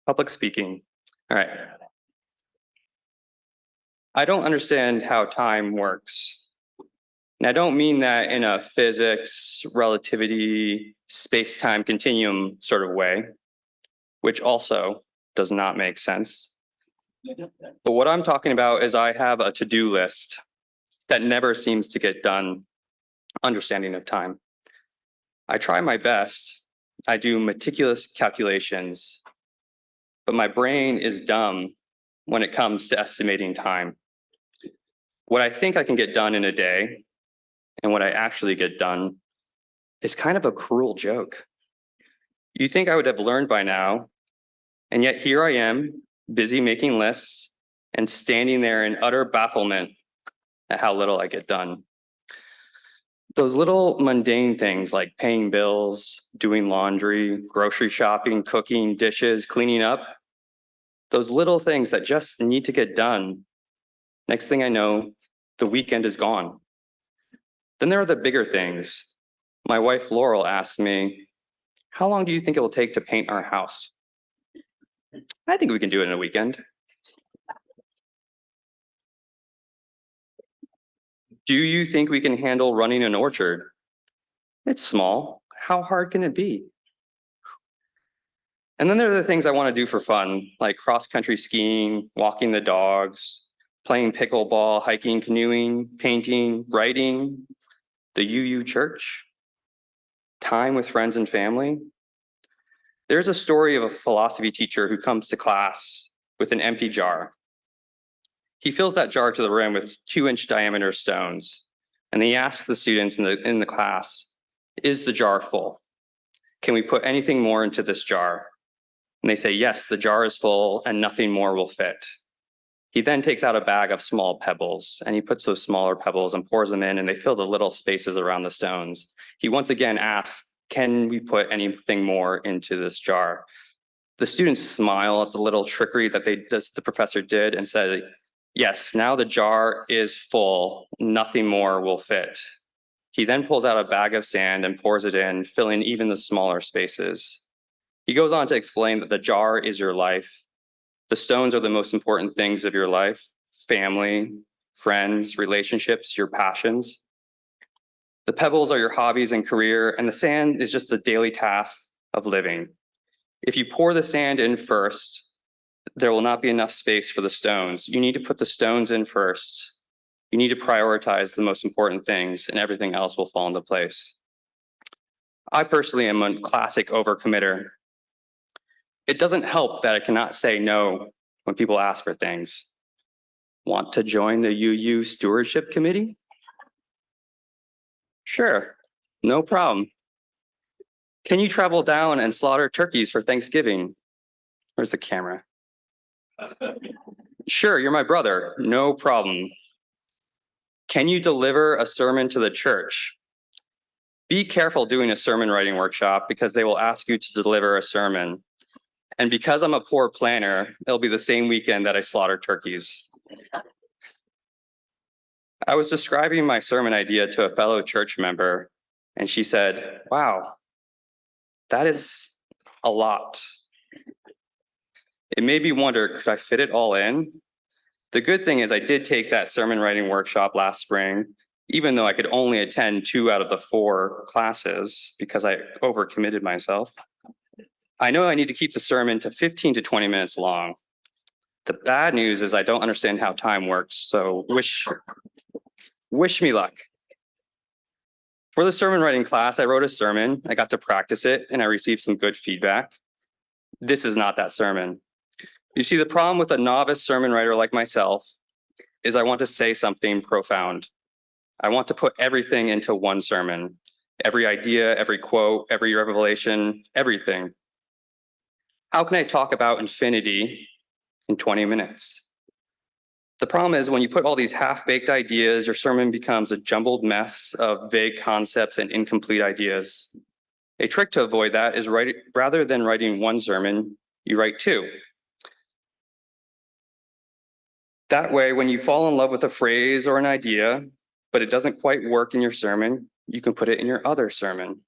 Public speaking. All right. I don't understand how time works. And I don't mean that in a physics, relativity, space-time continuum sort of way, which also does not make sense. But what I'm talking about is I have a to-do list that never seems to get done, understanding of time. I try my best. I do meticulous calculations, but my brain is dumb when it comes to estimating time. What I think I can get done in a day and what I actually get done is kind of a cruel joke. You think I would have learned by now, and yet here I am, busy making lists and standing there in utter bafflement at how little I get done. Those little mundane things like paying bills, doing laundry, grocery shopping, cooking, dishes, cleaning up, those little things that just need to get done. Next thing I know, the weekend is gone. Then there are the bigger things. My wife Laurel asked me, how long do you think it will take to paint our house? I think we can do it in a weekend. Do you think we can handle running an orchard? It's small. How hard can it be? And then there are the things I want to do for fun, like cross-country skiing, walking the dogs, playing pickleball, hiking, canoeing, painting, writing, the UU church, time with friends and family. There's a story of a philosophy teacher who comes to class with an empty jar. He fills that jar to the rim with 2-inch diameter stones, and he asks the students in the class, is the jar full? Can we put anything more into this jar? And they say, yes, the jar is full and nothing more will fit. He then takes out a bag of small pebbles and he puts those smaller pebbles and pours them in and they fill the little spaces around the stones. He once again asks, can we put anything more into this jar? The students smile at the little trickery that the professor did and say, yes, now the jar is full, nothing more will fit. He then pulls out a bag of sand and pours it in, filling even the smaller spaces. He goes on to explain that the jar is your life. The stones are the most important things of your life, family, friends, relationships, your passions. The pebbles are your hobbies and career, and the sand is just the daily task of living. If you pour the sand in first, there will not be enough space for the stones. You need to put the stones in first. You need to prioritize the most important things, and everything else will fall into place. I personally am a classic overcommitter. It doesn't help that I cannot say no when people ask for things. Want to join the UU Stewardship Committee? Sure, no problem. Can you travel down and slaughter turkeys for Thanksgiving? Where's the camera? Sure, you're my brother, no problem. Can you deliver a sermon to the church? Be careful doing a sermon writing workshop because they will ask you to deliver a sermon. And because I'm a poor planner, it'll be the same weekend that I slaughter turkeys. I was describing my sermon idea to a fellow church member, and she said, wow, that is a lot. It made me wonder, could I fit it all in? The good thing is I did take that sermon writing workshop last spring, even though I could only attend 2 out of the 4 classes because I overcommitted myself. I know I need to keep the sermon to 15 to 20 minutes long. The bad news is I don't understand how time works, so wish me luck. For the sermon writing class, I wrote a sermon, I got to practice it, and I received some good feedback. This is not that sermon. You see, the problem with a novice sermon writer like myself is I want to say something profound. I want to put everything into one sermon. Every idea, every quote, every revelation, everything. How can I talk about infinity in 20 minutes? The problem is when you put all these half-baked ideas, your sermon becomes a jumbled mess of vague concepts and incomplete ideas. A trick to avoid that is rather than writing one sermon, you write 2. That way, when you fall in love with a phrase or an idea, but it doesn't quite work in your sermon, you can put it in your other sermon.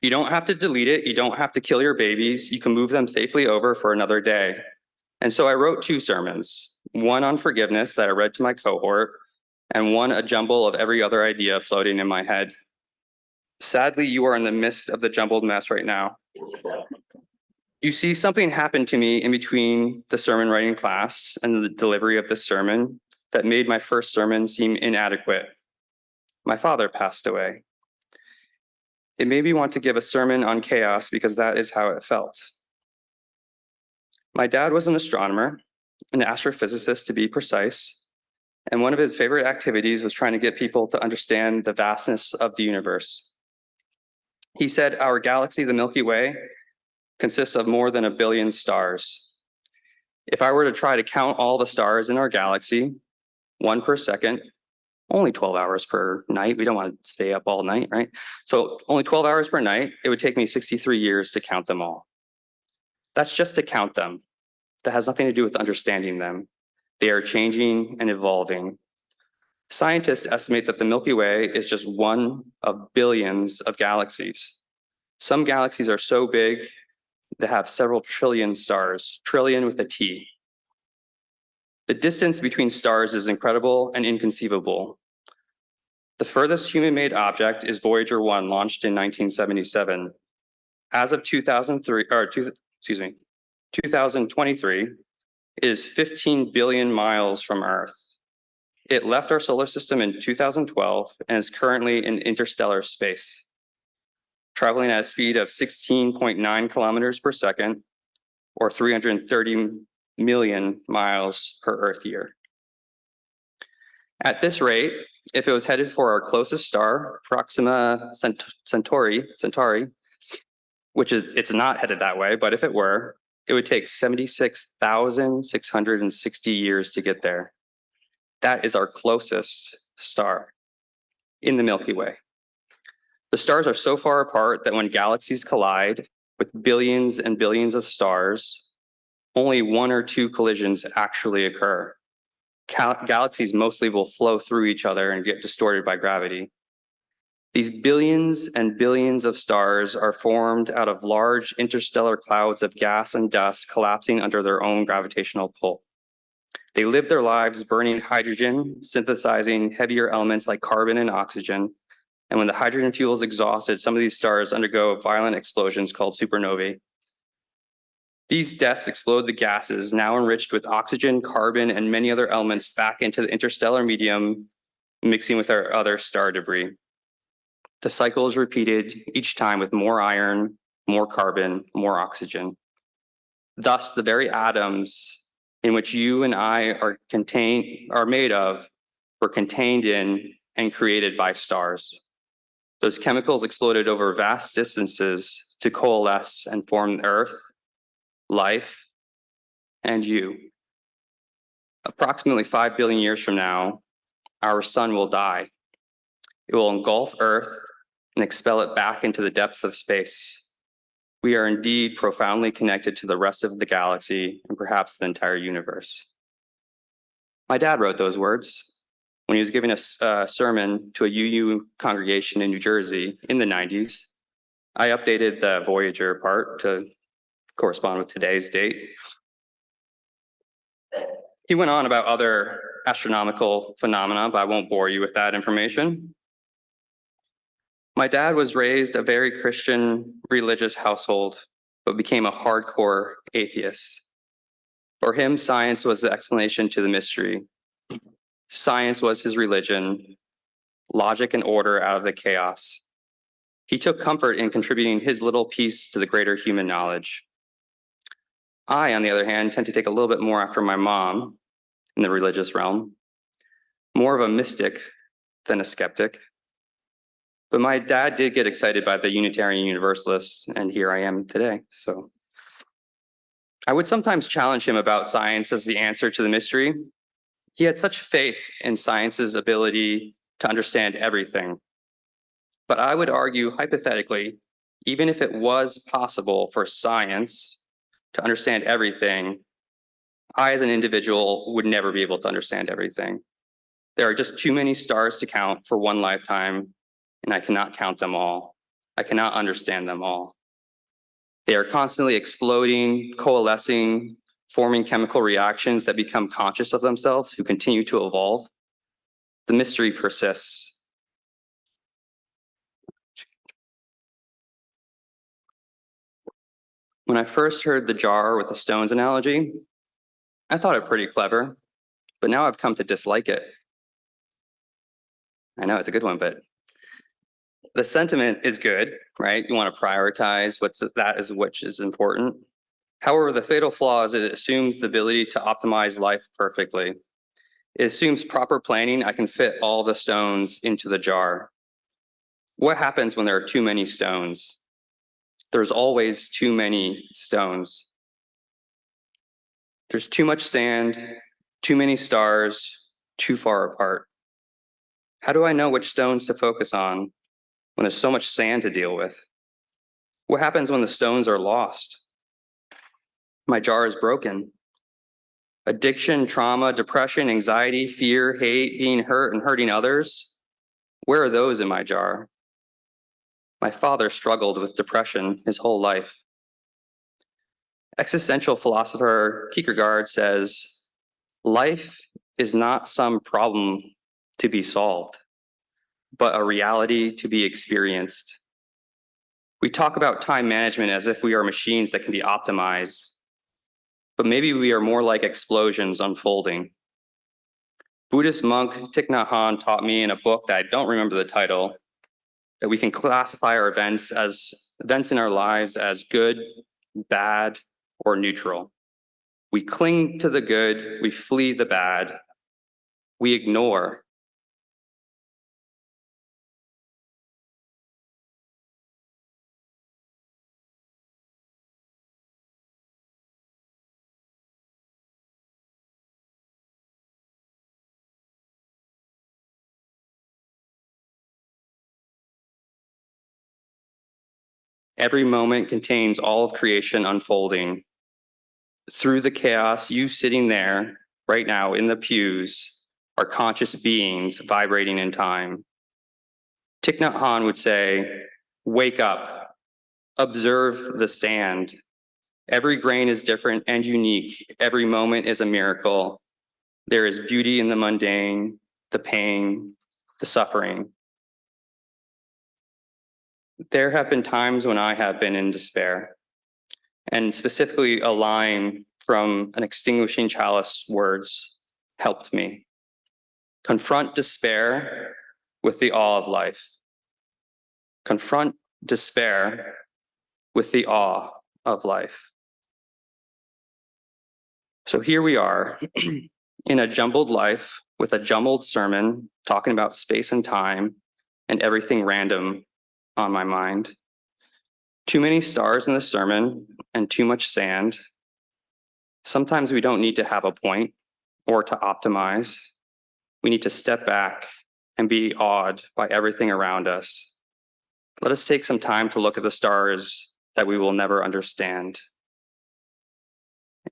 You don't have to delete it. You don't have to kill your babies. You can move them safely over for another day. And so I wrote 2 sermons, one on forgiveness that I read to my cohort, and one a jumble of every other idea floating in my head. Sadly, you are in the midst of the jumbled mess right now. You see, something happened to me in between the sermon writing class and the delivery of the sermon that made my first sermon seem inadequate. My father passed away. It made me want to give a sermon on chaos because that is how it felt. My dad was an astronomer, an astrophysicist to be precise, and one of his favorite activities was trying to get people to understand the vastness of the universe. He said our galaxy, the Milky Way, consists of more than 1 billion stars. If I were to try to count all the stars in our galaxy, 1 per second, only 12 hours per night. We don't want to stay up all night, right? So only 12 hours per night. It would take me 63 years to count them all. That's just to count them. That has nothing to do with understanding them. They are changing and evolving. Scientists estimate that the Milky Way is just one of billions of galaxies. Some galaxies are so big they have several trillion stars, trillion with a T. The distance between stars is incredible and inconceivable. The furthest human-made object is Voyager 1, launched in 1977. As of 2023, it is 15 billion miles from Earth. It left our solar system in 2012 and is currently in interstellar space, traveling at a speed of 16.9 kilometers per second, or 330 million miles per Earth year. At this rate, if it was headed for our closest star, Proxima Centauri, which is, it's not headed that way, but if it were, it would take 76,660 years to get there. That is our closest star in the Milky Way. The stars are so far apart that when galaxies collide with billions and billions of stars, only 1 or 2 collisions actually occur. Galaxies mostly will flow through each other and get distorted by gravity. These billions and billions of stars are formed out of large interstellar clouds of gas and dust collapsing under their own gravitational pull. They live their lives burning hydrogen, synthesizing heavier elements like carbon and oxygen. And when the hydrogen fuel is exhausted, some of these stars undergo violent explosions called supernovae. These deaths explode the gases, now enriched with oxygen, carbon, and many other elements, back into the interstellar medium, mixing with our other star debris. The cycle is repeated each time with more iron, more carbon, more oxygen. Thus, the very atoms in which you and I are made of were contained in and created by stars. Those chemicals exploded over vast distances to coalesce and form the Earth, life, and you. Approximately 5 billion years from now, our sun will die. It will engulf Earth and expel it back into the depths of space. We are indeed profoundly connected to the rest of the galaxy and perhaps the entire universe. My dad wrote those words when he was giving a sermon to a UU congregation in New Jersey in the 90s. I updated the Voyager part to correspond with today's date. He went on about other astronomical phenomena, but I won't bore you with that information. My dad was raised a very Christian, religious household, but became a hardcore atheist. For him, science was the explanation to the mystery. Science was his religion, logic and order out of the chaos. He took comfort in contributing his little piece to the greater human knowledge. I, on the other hand, tend to take a little bit more after my mom in the religious realm, more of a mystic than a skeptic. But my dad did get excited by the Unitarian Universalists, and here I am today. So I would sometimes challenge him about science as the answer to the mystery. He had such faith in science's ability to understand everything. But I would argue, hypothetically, even if it was possible for science to understand everything, I, as an individual, would never be able to understand everything. There are just too many stars to count for one lifetime, and I cannot count them all. I cannot understand them all. They are constantly exploding, coalescing, forming chemical reactions that become conscious of themselves, who continue to evolve. The mystery persists. When I first heard the jar with the stones analogy, I thought it pretty clever, but now I've come to dislike it. I know it's a good one, but the sentiment is good, right? You want to prioritize which is important. However, the fatal flaw is it assumes the ability to optimize life perfectly. It assumes proper planning. I can fit all the stones into the jar. What happens when there are too many stones? There's always too many stones. There's too much sand, too many stars, too far apart. How do I know which stones to focus on when there's so much sand to deal with? What happens when the stones are lost? My jar is broken. Addiction, trauma, depression, anxiety, fear, hate, being hurt and hurting others. Where are those in my jar? My father struggled with depression his whole life. Existential philosopher Kierkegaard says, life is not some problem to be solved, but a reality to be experienced. We talk about time management as if we are machines that can be optimized, but maybe we are more like explosions unfolding. Buddhist monk Thich Nhat Hanh taught me in a book that I don't remember the title, that we can classify our events in our lives as good, bad, or neutral. We cling to the good, we flee the bad, we ignore. Every moment contains all of creation unfolding. Through the chaos, you sitting there right now in the pews are conscious beings vibrating in time. Thich Nhat Hanh would say, wake up, observe the sand. Every grain is different and unique. Every moment is a miracle. There is beauty in the mundane, the pain, the suffering. There have been times when I have been in despair, and specifically a line from An Extinguishing Chalice words helped me. Confront despair with the awe of life. Confront despair with the awe of life. So here we are in a jumbled life with a jumbled sermon talking about space and time and everything random on my mind. Too many stars in the sermon and too much sand. Sometimes we don't need to have a point or to optimize. We need to step back and be awed by everything around us. Let us take some time to look at the stars that we will never understand.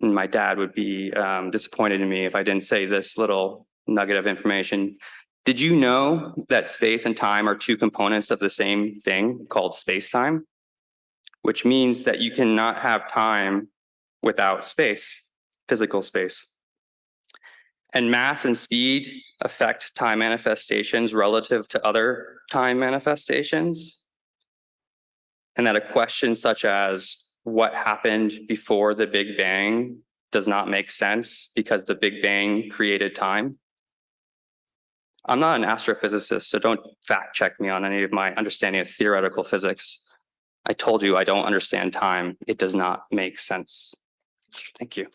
And my dad would be disappointed in me if I didn't say this little nugget of information. Did you know that space and time are two components of the same thing called space-time? Which means that you cannot have time without space, physical space. And mass and speed affect time manifestations relative to other time manifestations. And that a question such as what happened before the Big Bang does not make sense because the Big Bang created time. I'm not an astrophysicist, so don't fact check me on any of my understanding of theoretical physics. I told you I don't understand time. It does not make sense. Thank you.